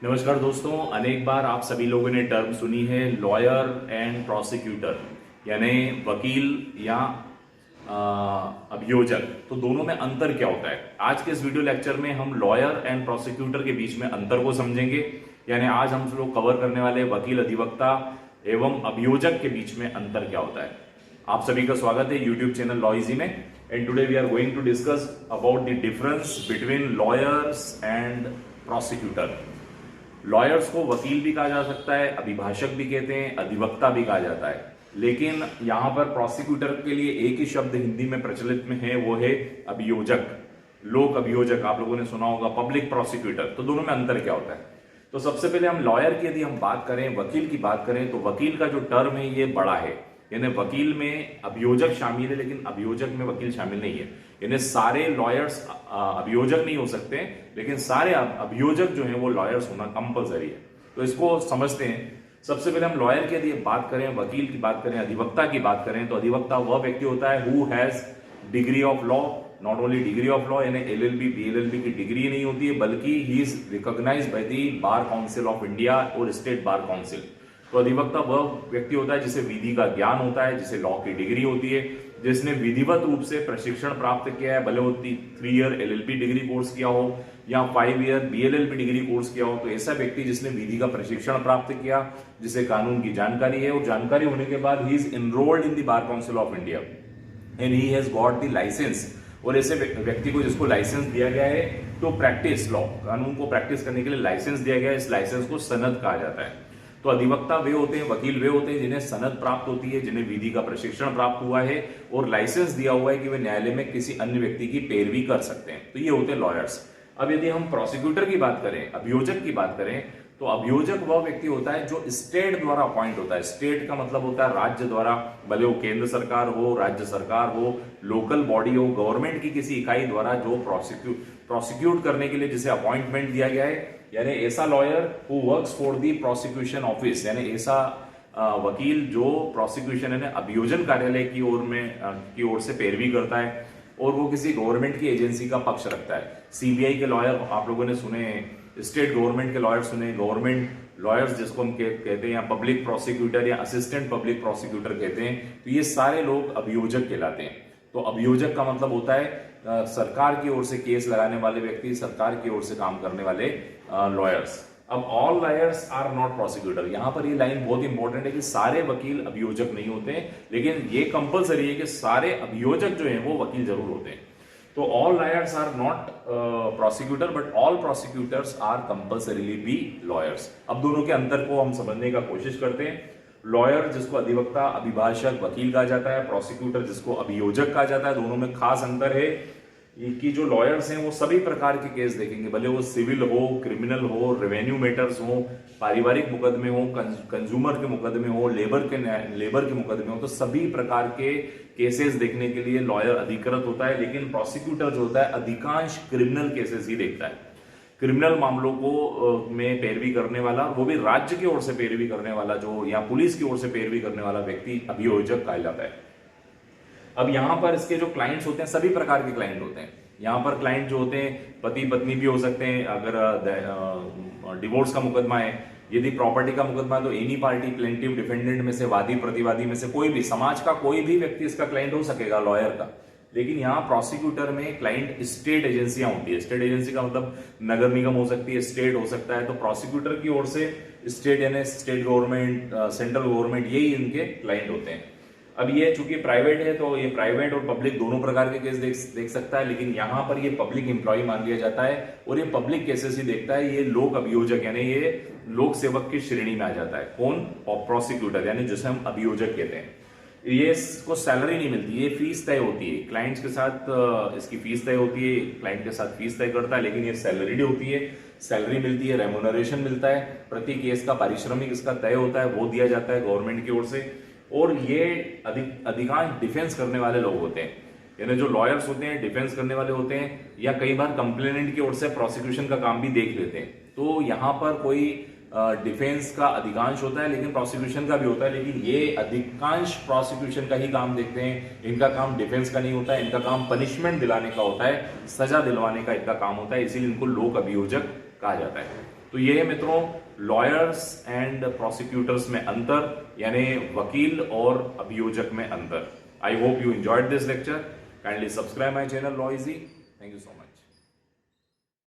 नमस्कार दोस्तों, अनेक बार आप सभी लोगों ने टर्म सुनी है लॉयर एंड प्रोसिक्यूटर, यानी वकील या अभियोजक। तो दोनों में अंतर क्या होता है? आज के इस वीडियो लेक्चर में हम लॉयर एंड प्रोसिक्यूटर के बीच में अंतर को समझेंगे। यानी आज हम लोग कवर करने वाले वकील, अधिवक्ता एवं अभियोजक के बीच में अंतर क्या होता है। आप सभी का स्वागत है यूट्यूब चैनल लॉ इजी में। And today we are going to discuss about the difference between lawyers and prosecutor. Lawyers को वकील भी कहा जा सकता है, अभिभाषक भी कहते हैं, अधिवक्ता भी कहा जाता है। लेकिन यहां पर प्रोसिक्यूटर के लिए एक ही शब्द हिंदी में प्रचलित में है, वो है अभियोजक, लोक अभियोजक। आप लोगों ने सुना होगा पब्लिक प्रोसिक्यूटर। तो दोनों में अंतर क्या होता है? तो सबसे पहले हम लॉयर की यदि हम बात करें, वकील की बात करें, तो वकील का जो टर्म है ये बड़ा है। यानी वकील में अभियोजक शामिल है, लेकिन अभियोजक में वकील शामिल नहीं है। यानी सारे लॉयर्स अभियोजक नहीं हो सकते, लेकिन सारे अभियोजक जो हैं वो लॉयर्स होना कंपलसरी है। तो इसको समझते हैं। सबसे पहले हम लॉयर की यदि बात करें, वकील की बात करें, अधिवक्ता की बात करें, तो अधिवक्ता वह व्यक्ति होता है who has degree of law. Not only degree of law, यानी एलएलबी बीएलएलबी की डिग्री नहीं होती है, बल्कि he is recognised by the bar council of India और स्टेट बार काउंसिल। तो अधिवक्ता वह व्यक्ति होता है जिसे विधि का ज्ञान होता है, जिसे लॉ की डिग्री होती है, जिसने विधिवत रूप से प्रशिक्षण प्राप्त किया है, भले वो 3 ईयर एलएलबी डिग्री कोर्स किया हो या 5 ईयर बीएलएलबी डिग्री कोर्स किया हो। तो ऐसा व्यक्ति जिसने विधि का प्रशिक्षण प्राप्त किया, जिसे कानून की जानकारी है, और जानकारी होने के बाद he is enrolled in the bar council of India and he has got the licence. और ऐसे व्यक्ति को जिसको लाइसेंस दिया गया है तो प्रैक्टिस लॉ, कानून को प्रैक्टिस करने के लिए लाइसेंस दिया गया है, इस लाइसेंस को सनद कहा जाता है। तो अधिवक्ता वे होते हैं, वकील वे होते हैं जिन्हें सनद प्राप्त होती है, जिन्हें विधि का प्रशिक्षण प्राप्त हुआ है और लाइसेंस दिया हुआ है कि वे न्यायालय में किसी अन्य व्यक्ति की पैरवी कर सकते हैं। तो ये होते हैं लॉयर्स। अब यदि हम प्रोसिक्यूटर की बात करें, अभियोजक की बात करें, तो अभियोजक वह व्यक्ति होता है जो स्टेट द्वारा अपॉइंट होता है। स्टेट का मतलब होता है राज्य द्वारा, भले वो केंद्र सरकार हो, राज्य सरकार हो, लोकल बॉडी हो, गवर्नमेंट की किसी इकाई द्वारा जो प्रोसिक्यूट करने के लिए जिसे अपॉइंटमेंट दिया गया है। यानी ऐसा lawyer who works for the prosecution office, यानी ऐसा वकील जो प्रोसिक्यूशन यानी अभियोजन कार्यालय की ओर से पैरवी करता है और वो किसी गवर्नमेंट की एजेंसी का पक्ष रखता है। सीबीआई के लॉयर आप लोगों ने सुने, स्टेट गवर्नमेंट के लॉयर सुने, गवर्नमेंट लॉयर्स जिसको हम कहते हैं, या पब्लिक प्रोसिक्यूटर या असिस्टेंट पब्लिक प्रोसिक्यूटर कहते हैं। तो ये सारे लोग अभियोजक कहलाते हैं। तो अभियोजक का मतलब होता है सरकार की ओर से केस लगाने वाले व्यक्ति, सरकार की ओर से काम करने वाले लॉयर्स। अब all lawyers are not prosecutor. यहां पर ये लाइन बहुत इंपॉर्टेंट है कि सारे वकील अभियोजक नहीं होते, लेकिन ये कंपलसरी है कि सारे अभियोजक जो हैं वो वकील जरूर होते हैं। तो all lawyers are not prosecutor, but all prosecutors are compulsorily be lawyers. अब दोनों के अंतर को हम समझने का कोशिश करते हैं। लॉयर जिसको अधिवक्ता, अभिभाषक, वकील कहा जाता है, प्रोसिक्यूटर जिसको अभियोजक कहा जाता है। दोनों में खास अंतर है कि जो लॉयर्स हैं वो सभी प्रकार के केस देखेंगे, भले वो सिविल हो, क्रिमिनल हो, रेवेन्यू मैटर्स हो, पारिवारिक मुकदमे हो, कंज्यूमर के मुकदमे हो, लेबर के मुकदमे हो। तो सभी प्रकार के केसेस देखने के लिए लॉयर अधिकृत होता है। लेकिन प्रोसिक्यूटर जो होता है अधिकांश क्रिमिनल केसेस ही देखता है। क्रिमिनल मामलों को में पैरवी करने वाला, वो भी राज्य की ओर से पैरवी करने वाला जो, या पुलिस की ओर से पैरवी करने वाला व्यक्ति अभियोजक कहा जाता है। अब यहाँ पर इसके जो क्लाइंट्स होते हैं, सभी प्रकार के क्लाइंट होते हैं। यहाँ पर क्लाइंट जो होते हैं पति पत्नी भी हो सकते हैं, अगर डिवोर्स का मुकदमा है, यदि प्रॉपर्टी का मुकदमा है तो एनी पार्टी, प्लेंटिव, डिफेंडेंट में से, वादी प्रतिवादी में से कोई भी, समाज का कोई भी व्यक्ति इसका क्लाइंट हो सकेगा लॉयर का। लेकिन यहाँ प्रोसिक्यूटर में क्लाइंट स्टेट एजेंसियां होती है। स्टेट एजेंसी का मतलब नगर निगम हो सकती है, स्टेट हो सकता है। तो प्रोसिक्यूटर की ओर से स्टेट यानी स्टेट गवर्नमेंट, सेंट्रल गवर्नमेंट, यही इनके क्लाइंट होते हैं। अब ये चूंकि प्राइवेट है तो ये प्राइवेट और पब्लिक दोनों प्रकार के केस देख सकता है, लेकिन यहाँ पर ये पब्लिक एम्प्लॉय मान लिया जाता है और ये पब्लिक केसेस ही देखता है। ये लोक अभियोजक यानी ये लोक सेवक की श्रेणी में आ जाता है। कौन? प्रोसिक्यूटर, यानी जिसे हम अभियोजक कहते हैं। ये इसको सैलरी नहीं मिलती, ये फीस तय होती है क्लाइंट्स के साथ, इसकी फीस तय होती है, क्लाइंट के साथ फीस तय करता है, लेकिन ये सैलरीड होती है, सैलरी मिलती है, रेम्यूनरेशन मिलता है, प्रति केस का पारिश्रमिक इसका तय होता है, वो दिया जाता है गवर्नमेंट की ओर से। और ये अधिकांश डिफेंस करने वाले लोग होते हैं, यानी जो लॉयर्स होते हैं डिफेंस करने वाले होते हैं, या कई बार कंप्लेनेंट की ओर से प्रोसिक्यूशन का काम भी देख लेते हैं। तो यहाँ पर कोई डिफेंस का अधिकांश होता है, लेकिन प्रोसिक्यूशन का भी होता है, लेकिन ये अधिकांश प्रोसिक्यूशन का ही काम देखते हैं। इनका काम डिफेंस का नहीं होता है, इनका काम पनिशमेंट दिलाने का होता है, सजा दिलवाने का इनका काम होता है, इसीलिए इनको लोक अभियोजक कहा जाता है। तो ये है मित्रों लॉयर्स एंड प्रोसिक्यूटर्स में अंतर, यानी वकील और अभियोजक में अंतर। I hope you enjoyed this lecture. Kindly subscribe my channel law easy. Thank you so much.